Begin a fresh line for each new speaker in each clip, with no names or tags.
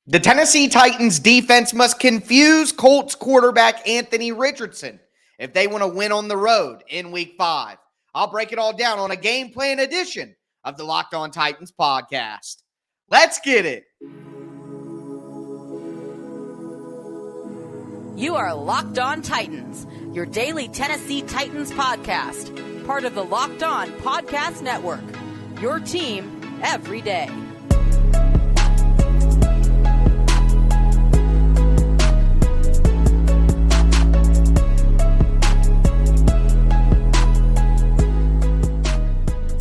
The Tennessee Titans defense must confuse Colts quarterback Anthony Richardson if they want to win on the road in week 5. I'll break it all down on a game plan edition of the Locked On Titans podcast. Let's get it.
You are Locked On Titans, your daily Tennessee Titans podcast, part of the Locked On Podcast Network, your team every day.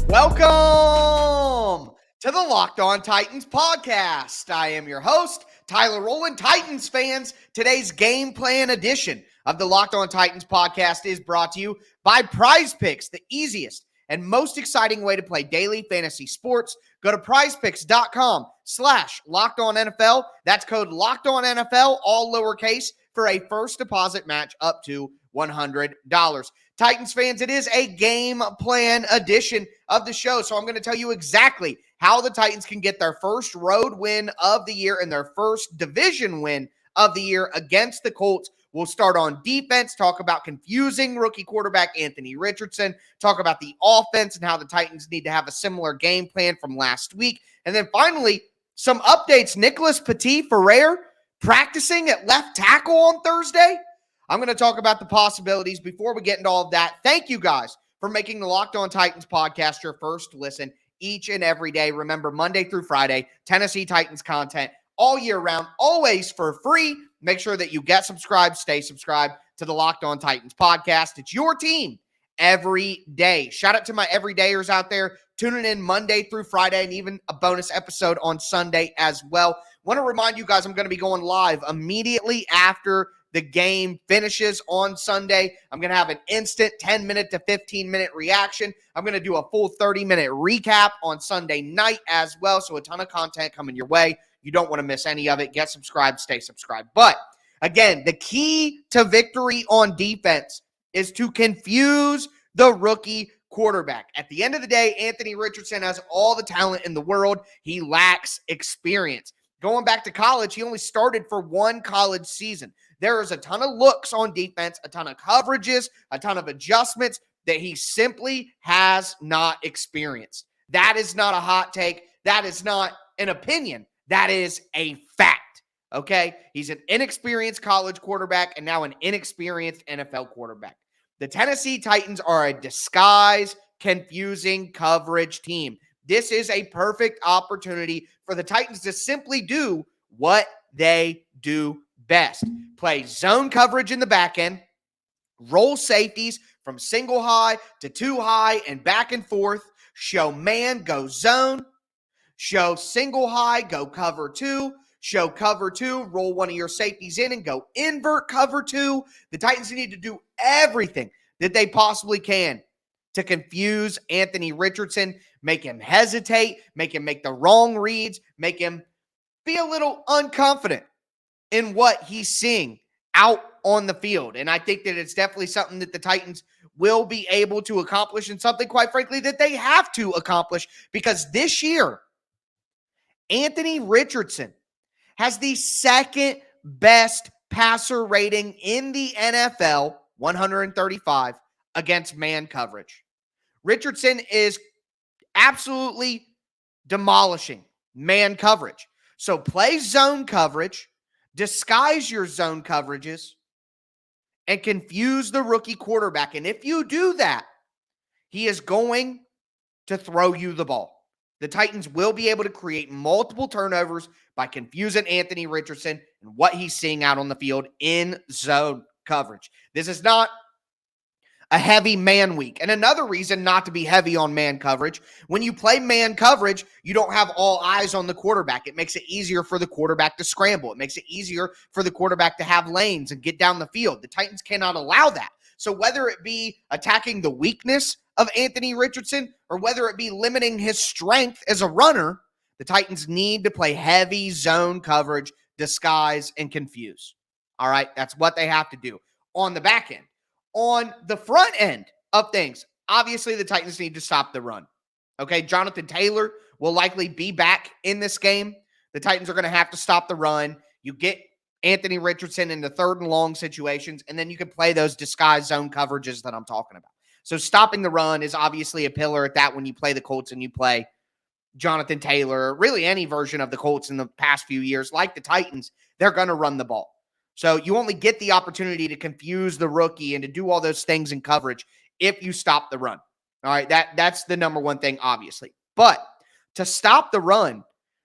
Welcome to the Locked On Titans podcast. I am your host, Tyler Rowland. Titans fans, today's game plan edition of the Locked On Titans podcast is brought to you by Prize Picks, the easiest and most exciting way to play daily fantasy sports. Go to prizepicks.com/LockedOnNFL. That's code LockedOnNFL, all lowercase, for a first deposit match up to $100. Titans fans, it is a game plan edition of the show, so I'm going to tell you exactly how the Titans can get their first road win of the year and their first division win of the year against the Colts. We'll start on defense, talk about confusing rookie quarterback Anthony Richardson, talk about the offense and how the Titans need to have a similar game plan from last week, and then finally, some updates. Nicholas Petit-Frere practicing at left tackle on Thursday. I'm going to talk about the possibilities. Before we get into all of that, thank you guys for making the Locked On Titans podcast your first listen each and every day. Remember, Monday through Friday, Tennessee Titans content all year round, always for free. Make sure that you get subscribed, stay subscribed to the Locked On Titans podcast. It's your team every day. Shout out to my everydayers out there tuning in Monday through Friday and even a bonus episode on Sunday as well. Want to remind you guys I'm going to be going live immediately after the game finishes on Sunday. I'm going to have an instant 10-minute to 15-minute reaction. I'm going to do a full 30-minute recap on Sunday night as well. So a ton of content coming your way. You don't want to miss any of it. Get subscribed, stay subscribed. But again, the key to victory on defense is to confuse the rookie quarterback. At the end of the day, Anthony Richardson has all the talent in the world. He lacks experience. Going back to college, he only started for one college season. There is a ton of looks on defense, a ton of coverages, a ton of adjustments that he simply has not experienced. That is not a hot take. That is not an opinion. That is a fact, okay? He's an inexperienced college quarterback and now an inexperienced NFL quarterback. The Tennessee Titans are a disguise, confusing coverage team. This is a perfect opportunity for the Titans to simply do what they do best. Play zone coverage in the back end, roll safeties from single high to two high and back and forth, show man, go zone, show single high, go cover two, show cover two, roll one of your safeties in and go invert cover two. The Titans need to do everything that they possibly can to confuse Anthony Richardson, make him hesitate, make him make the wrong reads, make him be a little unconfident in what he's seeing out on the field. And I think that it's definitely something that the Titans will be able to accomplish and something, quite frankly, that they have to accomplish because this year, Anthony Richardson has the second best passer rating in the NFL, 135, against man coverage. Richardson is absolutely demolishing man coverage. So play zone coverage, disguise your zone coverages, and confuse the rookie quarterback. And if you do that, he is going to throw you the ball. The Titans will be able to create multiple turnovers by confusing Anthony Richardson and what he's seeing out on the field in zone coverage. This is not a heavy man week. And another reason not to be heavy on man coverage, when you play man coverage, you don't have all eyes on the quarterback. It makes it easier for the quarterback to scramble. It makes it easier for the quarterback to have lanes and get down the field. The Titans cannot allow that. So whether it be attacking the weakness of Anthony Richardson or whether it be limiting his strength as a runner, the Titans need to play heavy zone coverage, disguise, and confuse. All right, that's what they have to do on the back end. On the front end of things, obviously the Titans need to stop the run. Okay, Jonathan Taylor will likely be back in this game. The Titans are going to have to stop the run. You get Anthony Richardson into 3rd and long situations, and then you can play those disguised zone coverages that I'm talking about. So stopping the run is obviously a pillar at that when you play the Colts and you play Jonathan Taylor, really any version of the Colts in the past few years, like the Titans, they're going to run the ball. So you only get the opportunity to confuse the rookie and to do all those things in coverage if you stop the run. All right, that's the number one thing, obviously. But to stop the run,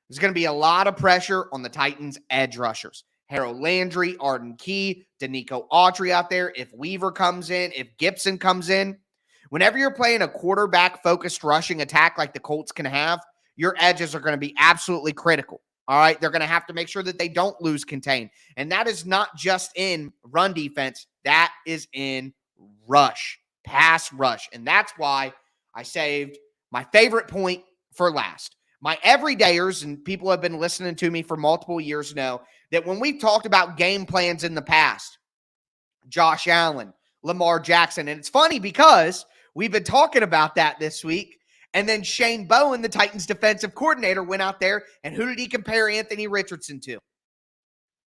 there's going to be a lot of pressure on the Titans' edge rushers. Harold Landry, Arden Key, Danico Autry out there. If Weaver comes in, if Gibson comes in, whenever you're playing a quarterback-focused rushing attack like the Colts can have, your edges are going to be absolutely critical. All right, they're going to have to make sure that they don't lose contain. And that is not just in run defense. That is in rush, pass rush. And that's why I saved my favorite point for last. My everydayers and people who have been listening to me for multiple years know that when we've talked about game plans in the past, Josh Allen, Lamar Jackson, and it's funny because we've been talking about that this week, and then Shane Bowen, the Titans defensive coordinator, went out there, and who did he compare Anthony Richardson to?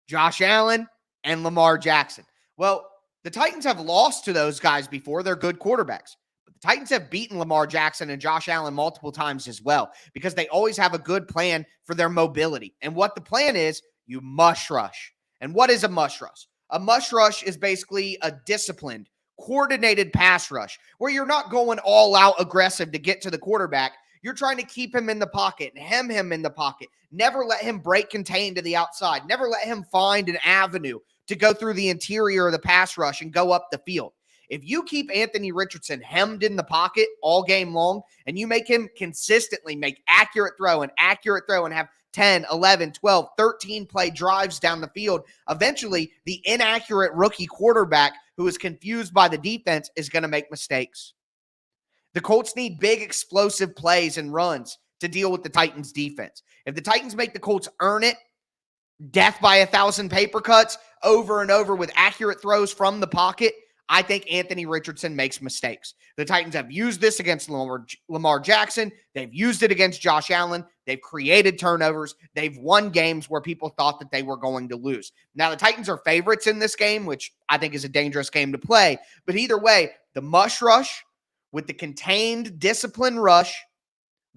Josh Allen and Lamar Jackson. Well, the Titans have lost to those guys before. They're good quarterbacks. But the Titans have beaten Lamar Jackson and Josh Allen multiple times as well because they always have a good plan for their mobility. And what the plan is, you must rush. And what is a must rush? A must rush is basically a disciplined, coordinated pass rush where you're not going all out aggressive to get to the quarterback. You're trying to keep him in the pocket and hem him in the pocket. Never let him break contain to the outside. Never let him find an avenue to go through the interior of the pass rush and go up the field. If you keep Anthony Richardson hemmed in the pocket all game long and you make him consistently make accurate throw and have 10, 11, 12, 13 play drives down the field, eventually the inaccurate rookie quarterback who is confused by the defense is going to make mistakes. The Colts need big explosive plays and runs to deal with the Titans defense. If the Titans make the Colts earn it, death by 1,000 paper cuts over and over with accurate throws from the pocket, I think Anthony Richardson makes mistakes. The Titans have used this against Lamar Jackson. They've used it against Josh Allen. They've created turnovers. They've won games where people thought that they were going to lose. Now, the Titans are favorites in this game, which I think is a dangerous game to play. But either way, the must rush with the contained discipline rush,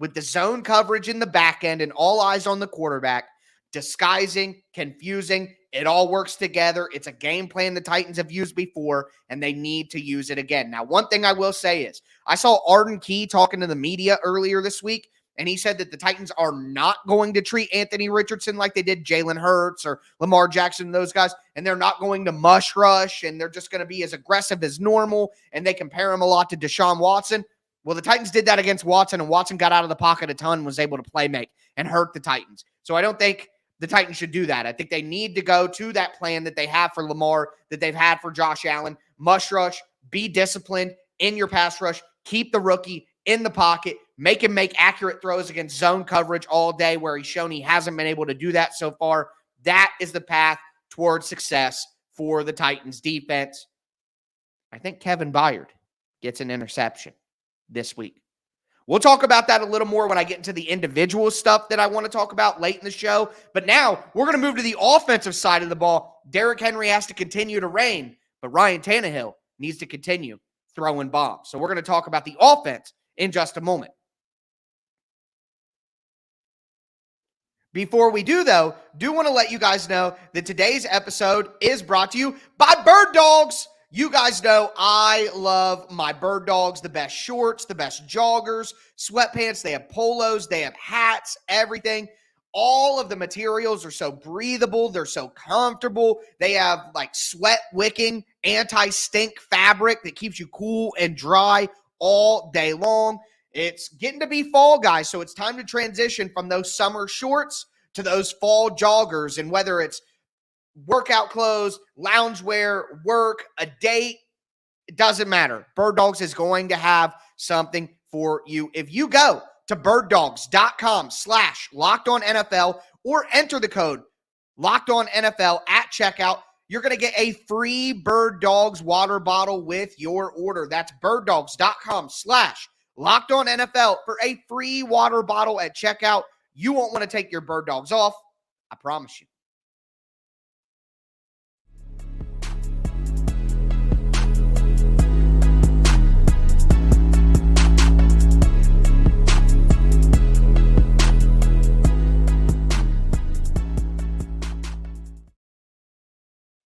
with the zone coverage in the back end and all eyes on the quarterback, disguising, confusing, it all works together. It's a game plan the Titans have used before, and they need to use it again. Now, one thing I will say is I saw Arden Key talking to the media earlier this week, and he said that the Titans are not going to treat Anthony Richardson like they did Jalen Hurts or Lamar Jackson and those guys, and they're not going to mush rush, and they're just going to be as aggressive as normal, and they compare him a lot to Deshaun Watson. Well, the Titans did that against Watson, and Watson got out of the pocket a ton and was able to play make and hurt the Titans. So I don't think the Titans should do that. I think they need to go to that plan that they have for Lamar, that they've had for Josh Allen. Must rush, be disciplined in your pass rush, keep the rookie in the pocket, make him make accurate throws against zone coverage all day where he's shown he hasn't been able to do that so far. That is the path towards success for the Titans defense. I think Kevin Byard gets an interception this week. We'll talk about that a little more when I get into the individual stuff that I want to talk about late in the show. But now we're going to move to the offensive side of the ball. Derrick Henry has to continue to reign, but Ryan Tannehill needs to continue throwing bombs. So we're going to talk about the offense in just a moment. Before we do, though, do want to let you guys know that today's episode is brought to you by Bird Dogs. You guys know I love my Bird Dogs, the best shorts, the best joggers, sweatpants. They have polos, they have hats, everything. All of the materials are so breathable. They're so comfortable. They have like sweat wicking, anti-stink fabric that keeps you cool and dry all day long. It's getting to be fall, guys, so it's time to transition from those summer shorts to those fall joggers. And whether it's workout clothes, loungewear, work, a date, it doesn't matter. Bird Dogs is going to have something for you. If you go to birddogs.com/LockedOnNFL or enter the code LockedOnNFL at checkout, you're going to get a free Bird Dogs water bottle with your order. That's birddogs.com/LockedOnNFL for a free water bottle at checkout. You won't want to take your Bird Dogs off. I promise you.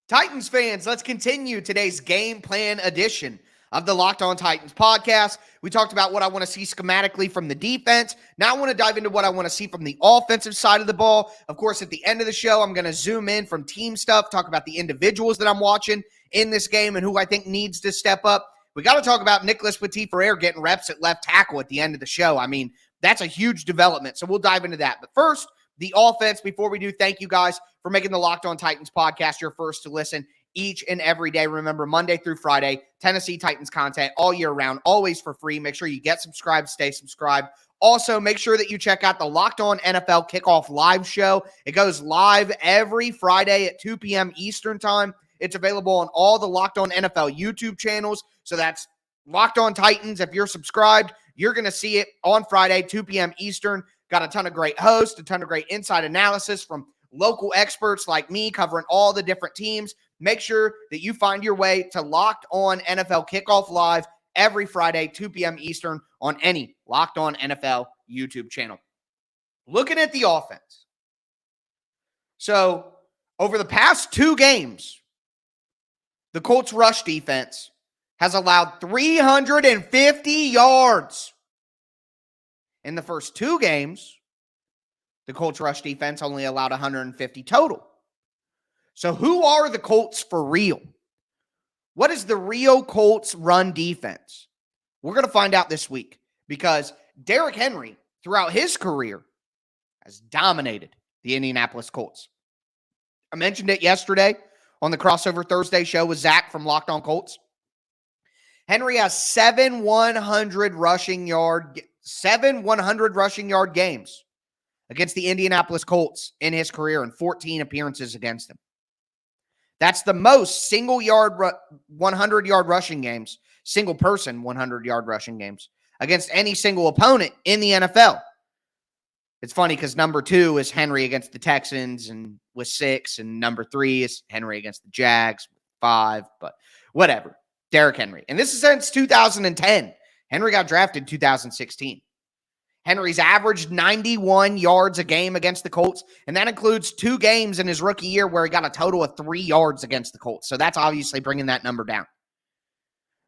Titans fans, let's continue today's game plan edition of the Locked On Titans podcast. We talked about what I want to see schematically from the defense. Now I want to dive into what I want to see from the offensive side of the ball. Of course, at the end of the show, I'm going to zoom in from team stuff, talk about the individuals that I'm watching in this game and who I think needs to step up. We got to talk about Nicholas Petit-Frere getting reps at left tackle at the end of the show. I mean, that's a huge development, so we'll dive into that. But first, the offense. Before we do, thank you guys for making the Locked On Titans podcast your first to listen each and every day. Remember, Monday through Friday, Tennessee Titans content all year round, always for free. Make sure you get subscribed, stay subscribed. Also, make sure that you check out the Locked On NFL Kickoff Live show. It goes live every Friday at 2 p.m. Eastern Time. It's available on all the Locked On NFL YouTube channels. So that's Locked On Titans. If you're subscribed, you're going to see it on Friday, 2 p.m. Eastern. Got a ton of great hosts, a ton of great inside analysis from local experts like me covering all the different teams. Make sure that you find your way to Locked On NFL Kickoff Live every Friday, 2 p.m. Eastern on any Locked On NFL YouTube channel. Looking at the offense. So over the past 2 games, the Colts rush defense has allowed 350 yards. In the first 2 games, the Colts rush defense only allowed 150 total. So who are the Colts for real? What is the real Colts run defense? We're going to find out this week because Derrick Henry, throughout his career, has dominated the Indianapolis Colts. I mentioned it yesterday on the Crossover Thursday show with Zach from Locked On Colts. Henry has 7 100 rushing yard games against the Indianapolis Colts in his career and 14 appearances against them. That's the most single-yard 100-yard rushing games, single-person 100-yard rushing games against any single opponent in the NFL. It's funny because number 2 is Henry against the Texans and with 6, and number 3 is Henry against the Jags with 5, but whatever. Derrick Henry. And this is since 2010. Henry got drafted in 2016. Henry's averaged 91 yards a game against the Colts, and that includes 2 games in his rookie year where he got a total of 3 yards against the Colts. So that's obviously bringing that number down.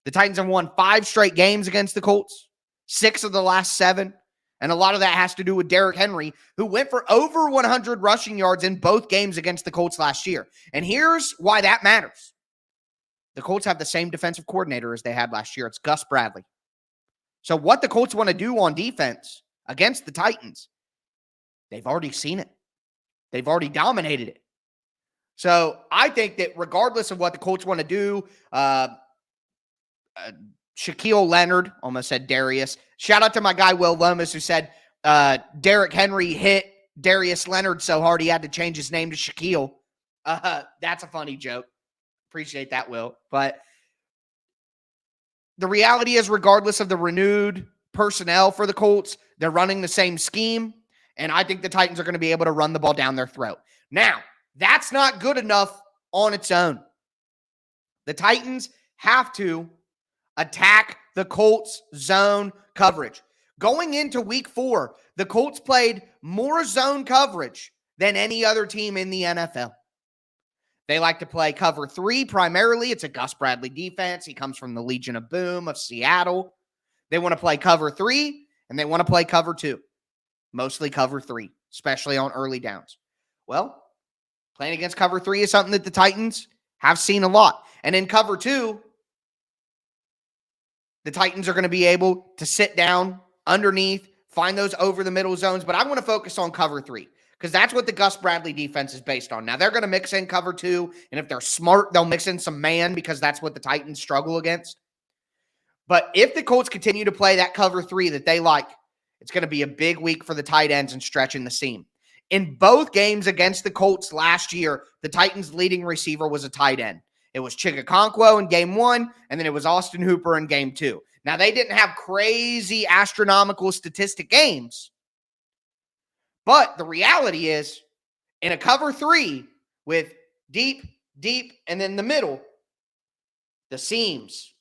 The Titans have won 5 straight games against the Colts, 6 of the last 7, and a lot of that has to do with Derrick Henry, who went for over 100 rushing yards in both games against the Colts last year. And here's why that matters. The Colts have the same defensive coordinator as they had last year. It's Gus Bradley. So what the Colts want to do on defense against the Titans, they've already seen it. They've already dominated it. So I think that regardless of what the Colts want to do, Shaquille Leonard, almost said Darius. Shout out to my guy Will Lomas who said Derrick Henry hit Darius Leonard so hard he had to change his name to Shaquille. That's a funny joke. Appreciate that, Will. But the reality is, regardless of the renewed personnel for the Colts, they're running the same scheme, and I think the Titans are going to be able to run the ball down their throat. Now, that's not good enough on its own. The Titans have to attack the Colts' zone coverage. Going into week 4, the Colts played more zone coverage than any other team in the NFL. They like to play cover 3 primarily. It's a Gus Bradley defense. He comes from the Legion of Boom of Seattle. They want to play cover 3, and they want to play cover 2. Mostly cover 3, especially on early downs. Well, playing against cover 3 is something that the Titans have seen a lot. And in cover 2, the Titans are going to be able to sit down underneath, find those over-the-middle zones. But I want to focus on cover 3. Because that's what the Gus Bradley defense is based on. Now, they're going to mix in cover 2, and if they're smart, they'll mix in some man because that's what the Titans struggle against. But if the Colts continue to play that cover 3 that they like, it's going to be a big week for the tight ends and stretching the seam. In both games against the Colts last year, the Titans' leading receiver was a tight end. It was Chigakonkwo in game 1, and then it was Austin Hooper in game 2. Now, they didn't have crazy astronomical statistic games, but the reality is In a cover 3 with deep, and then the middle, the seams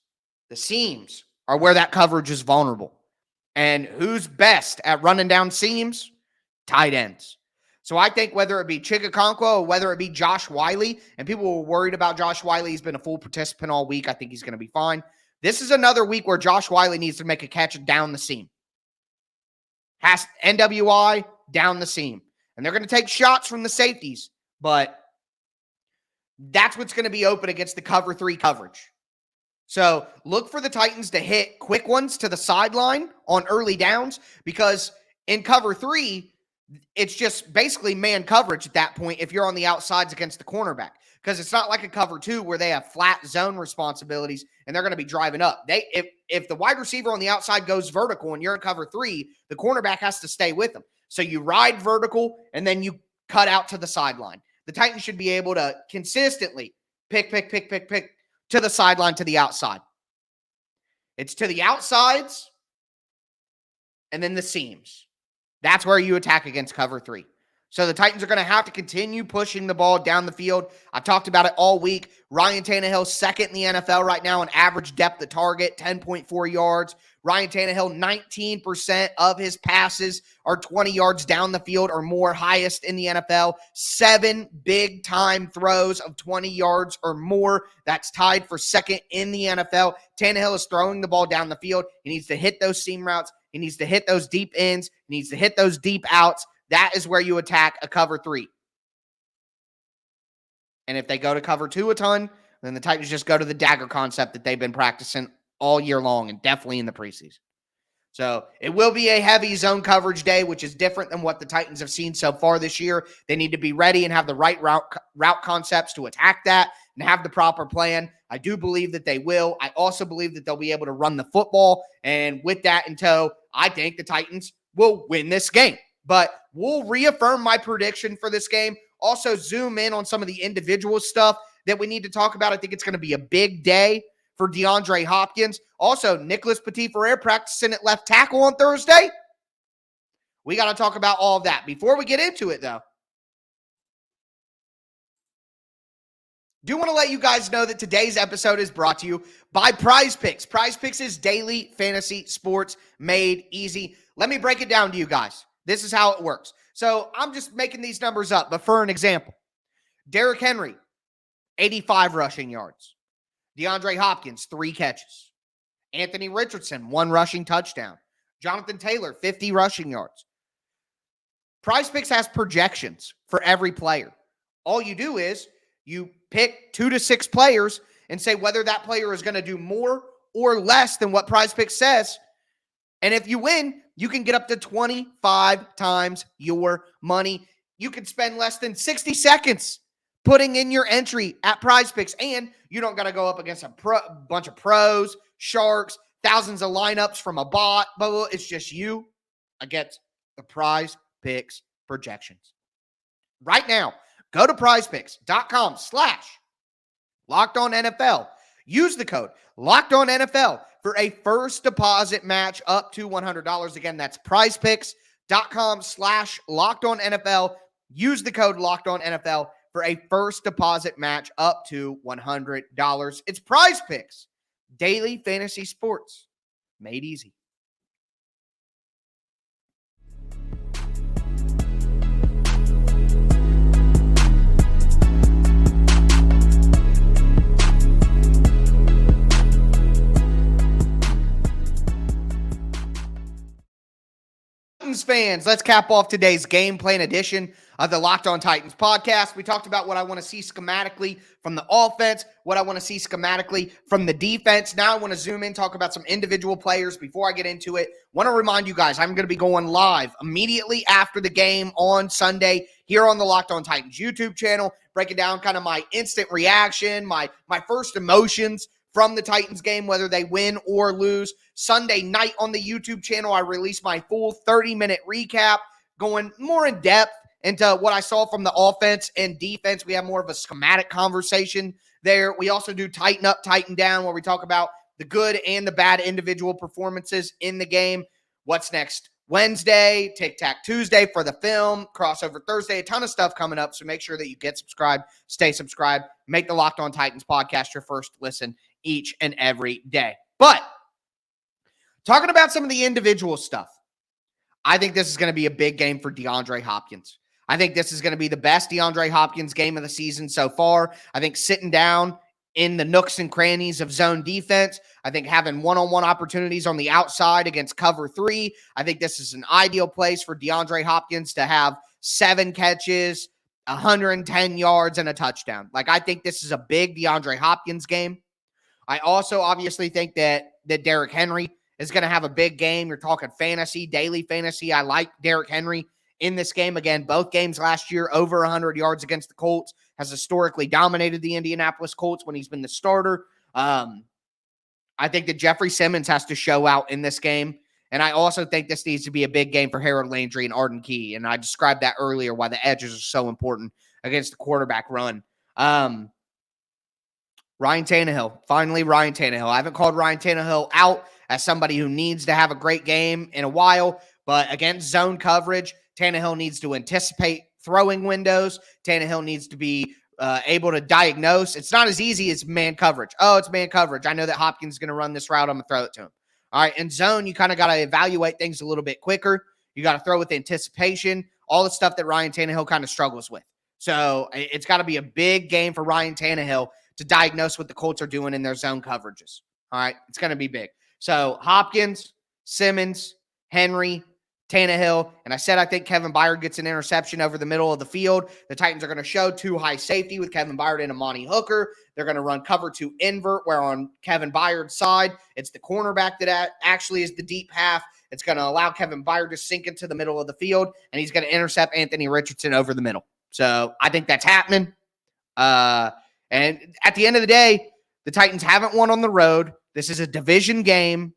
are where that coverage is vulnerable. And who's best at running down seams? Tight ends. So I think whether it be Chigakonkwo or whether it be Josh Wiley, and people were worried about Josh Wiley, he's been a full participant all week. I think he's going to be fine. This is another week where Josh Wiley needs to make a catch down the seam. Has NWI down the seam. And they're going to take shots from the safeties, but that's what's going to be open against the cover 3 coverage. So look for the Titans to hit quick ones to the sideline on early downs, because in cover 3, it's just basically man coverage at that point if you're on the outsides against the cornerback, because it's not like a cover 2 where they have flat zone responsibilities and they're going to be driving up. If the wide receiver on the outside goes vertical and you're in cover 3, the cornerback has to stay with them. So you ride vertical and then you cut out to the sideline. The Titans should be able to consistently pick to the sideline, to the outside. It's to the outsides and then the seams. That's where you attack against cover 3. So the Titans are going to have to continue pushing the ball down the field. I've talked about it all week. Ryan Tannehill, second in the NFL right now in average depth of target, 10.4 yards. Ryan Tannehill, 19% of his passes are 20 yards down the field or more, highest in the NFL. 7 big-time throws of 20 yards or more. That's tied for second in the NFL. Tannehill is throwing the ball down the field. He needs to hit those seam routes. He needs to hit those deep ends. He needs to hit those deep outs. That is where you attack a cover 3. And if they go to cover 2 a ton, then the Titans just go to the dagger concept that they've been practicing all year long and definitely in the preseason. So it will be a heavy zone coverage day, which is different than what the Titans have seen so far this year. They need to be ready and have the right route concepts to attack that and have the proper plan. I do believe that they will. I also believe that they'll be able to run the football. And with that in tow, I think the Titans will win this game. But we'll reaffirm my prediction for this game. Also zoom in on some of the individual stuff that we need to talk about. I think it's going to be a big day for DeAndre Hopkins. Also, Nicholas Petit-Frere practicing at left tackle on Thursday. We got to talk about all of that. Before we get into it, though, do want to let you guys know that today's episode is brought to you by Prize Picks. Prize Picks is daily fantasy sports made easy. Let me break it down to you guys. This is how it works. So I'm just making these numbers up, but for an example, Derrick Henry, 85 rushing yards. DeAndre Hopkins, 3 catches. Anthony Richardson, 1 rushing touchdown. Jonathan Taylor, 50 rushing yards. Prize Picks has projections for every player. All you do is you pick 2 to 6 players and say whether that player is going to do more or less than what Prize Picks says. And if you win, you can get up to 25 times your money. You can spend less than 60 seconds putting in your entry at Prize Picks, and you don't got to go up against a bunch of pros, sharks, thousands of lineups from a bot. But it's just you against the Prize Picks projections. Right now, go to prizepicks.com/LockedOnNFL. Use the code LockedOnNFL for a first deposit match up to $100. Again, that's prizepicks.com/LockedOnNFL. Use the code LockedOnNFL for a first deposit match up to $100. It's Prize Picks, daily fantasy sports made easy. Fans, let's cap off today's game plan edition of the Locked On Titans podcast. We talked about what I want to see schematically from the offense, what I want to see schematically from the defense. Now I want to zoom in, talk about some individual players. Before I get into it, want to remind you guys, I'm going to be going live immediately after the game on Sunday here on the Locked On Titans YouTube channel, breaking down kind of my instant reaction, my first emotions from the Titans game, whether they win or lose. Sunday night on the YouTube channel, I released my full 30-minute recap, going more in depth into what I saw from the offense and defense. We have more of a schematic conversation there. We also do Tighten Up, Tighten Down, where we talk about the good and the bad individual performances in the game. What's next Wednesday, Tic Tac Tuesday for the film, Crossover Thursday, a ton of stuff coming up. So make sure that you get subscribed, stay subscribed, make the Locked On Titans podcast your first listen each and every day. But talking about some of the individual stuff, I think this is going to be a big game for DeAndre Hopkins. I think this is going to be the best DeAndre Hopkins game of the season so far. I think sitting down in the nooks and crannies of zone defense, I think having one-on-one opportunities on the outside against cover 3, I think this is an ideal place for DeAndre Hopkins to have 7 catches, 110 yards, and a touchdown. Like, I think this is a big DeAndre Hopkins game. I also obviously think that Derrick Henry is going to have a big game. You're talking fantasy, daily fantasy. I like Derrick Henry in this game. Again, both games last year, over 100 yards against the Colts, has historically dominated the Indianapolis Colts when he's been the starter. I think that Jeffrey Simmons has to show out in this game. And I also think this needs to be a big game for Harold Landry and Arden Key. And I described that earlier, why the edges are so important against the quarterback run. Ryan Tannehill. Finally, Ryan Tannehill. I haven't called Ryan Tannehill out as somebody who needs to have a great game in a while, but against zone coverage, Tannehill needs to anticipate throwing windows. Tannehill needs to be able to diagnose. It's not as easy as man coverage. Oh, it's man coverage. I know that Hopkins is going to run this route. I'm going to throw it to him. All right, in zone, you kind of got to evaluate things a little bit quicker. You got to throw with anticipation, all the stuff that Ryan Tannehill kind of struggles with. So it's got to be a big game for Ryan Tannehill to diagnose what the Colts are doing in their zone coverages. All right, it's going to be big. So Hopkins, Simmons, Henry, Tannehill, and I said I think Kevin Byard gets an interception over the middle of the field. The Titans are going to show 2 high safety with Kevin Byard and Amani Hooker. They're going to run cover 2 invert, where on Kevin Byard's side, it's the cornerback that actually is the deep half. It's going to allow Kevin Byard to sink into the middle of the field, and he's going to intercept Anthony Richardson over the middle. So I think that's happening. And at the end of the day, the Titans haven't won on the road. This is a division game.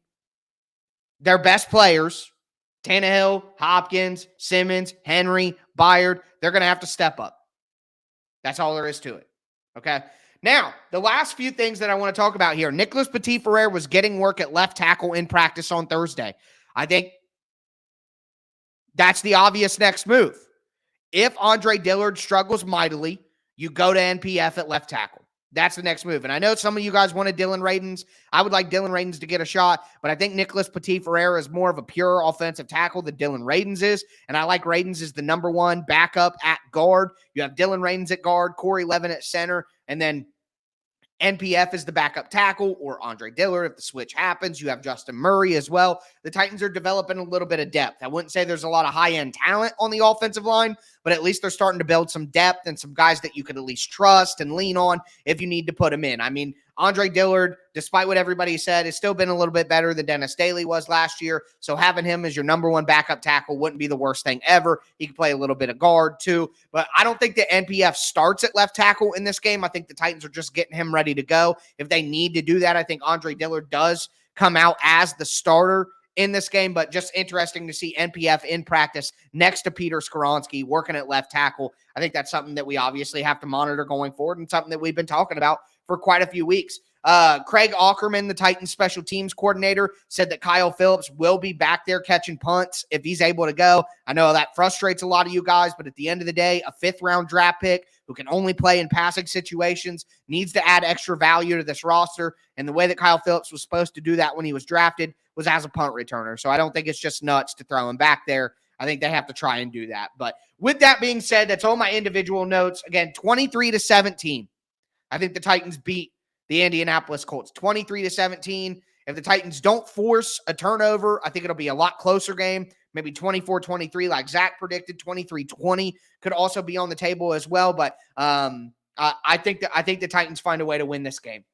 Their best players, Tannehill, Hopkins, Simmons, Henry, Byard, they're going to have to step up. That's all there is to it. Okay? Now, the last few things that I want to talk about here. Nicholas Petit-Frere was getting work at left tackle in practice on Thursday. I think that's the obvious next move. If Andre Dillard struggles mightily, you go to NPF at left tackle. That's the next move. And I know some of you guys wanted Dylan Radins. I would like Dylan Radins to get a shot, but I think Nicholas Petit-Frere is more of a pure offensive tackle than Dylan Radins is. And I like Radins as the number 1 backup at guard. You have Dylan Radins at guard, Corey Levin at center, and then NPF is the backup tackle, or Andre Dillard if the switch happens. You have Justin Murray as well. The Titans are developing a little bit of depth. I wouldn't say there's a lot of high-end talent on the offensive line, but at least they're starting to build some depth and some guys that you could at least trust and lean on if you need to put them in. I mean, Andre Dillard, despite what everybody said, has still been a little bit better than Dennis Daly was last year. So having him as your number 1 backup tackle wouldn't be the worst thing ever. He can play a little bit of guard too. But I don't think that NPF starts at left tackle in this game. I think the Titans are just getting him ready to go. If they need to do that, I think Andre Dillard does come out as the starter in this game, but just interesting to see NPF in practice next to Peter Skoronski working at left tackle. I think that's something that we obviously have to monitor going forward and something that we've been talking about for quite a few weeks. Craig Aukerman, the Titans special teams coordinator, said that Kyle Phillips will be back there catching punts if he's able to go. I know that frustrates a lot of you guys, but at the end of the day, a 5th-round draft pick who can only play in passing situations needs to add extra value to this roster. And the way that Kyle Phillips was supposed to do that when he was drafted was as a punt returner. So I don't think it's just nuts to throw him back there. I think they have to try and do that. But with that being said, that's all my individual notes. Again, 23-17. I think the Titans beat the Indianapolis Colts 23-17. If the Titans don't force a turnover, I think it'll be a lot closer game. Maybe 24-23 like Zach predicted. 23-20 could also be on the table as well. But I think the Titans find a way to win this game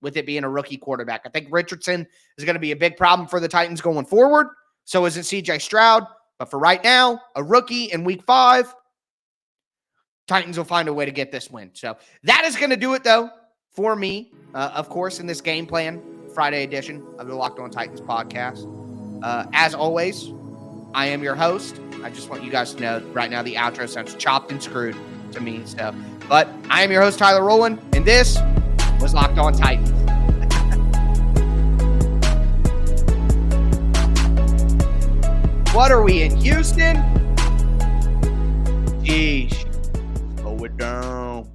with it being a rookie quarterback. I think Richardson is going to be a big problem for the Titans going forward. So is it CJ Stroud. But for right now, a rookie in week 5, Titans will find a way to get this win. So that is going to do it, though, for me, of course, in this game plan Friday edition of the Locked On Titans podcast. As always, I am your host. I just want you guys to know right now the outro sounds chopped and screwed to me. So, but I am your host, Tyler Rowland, and this was Locked On Titans. What are we in Houston? Sheesh. Slow it down.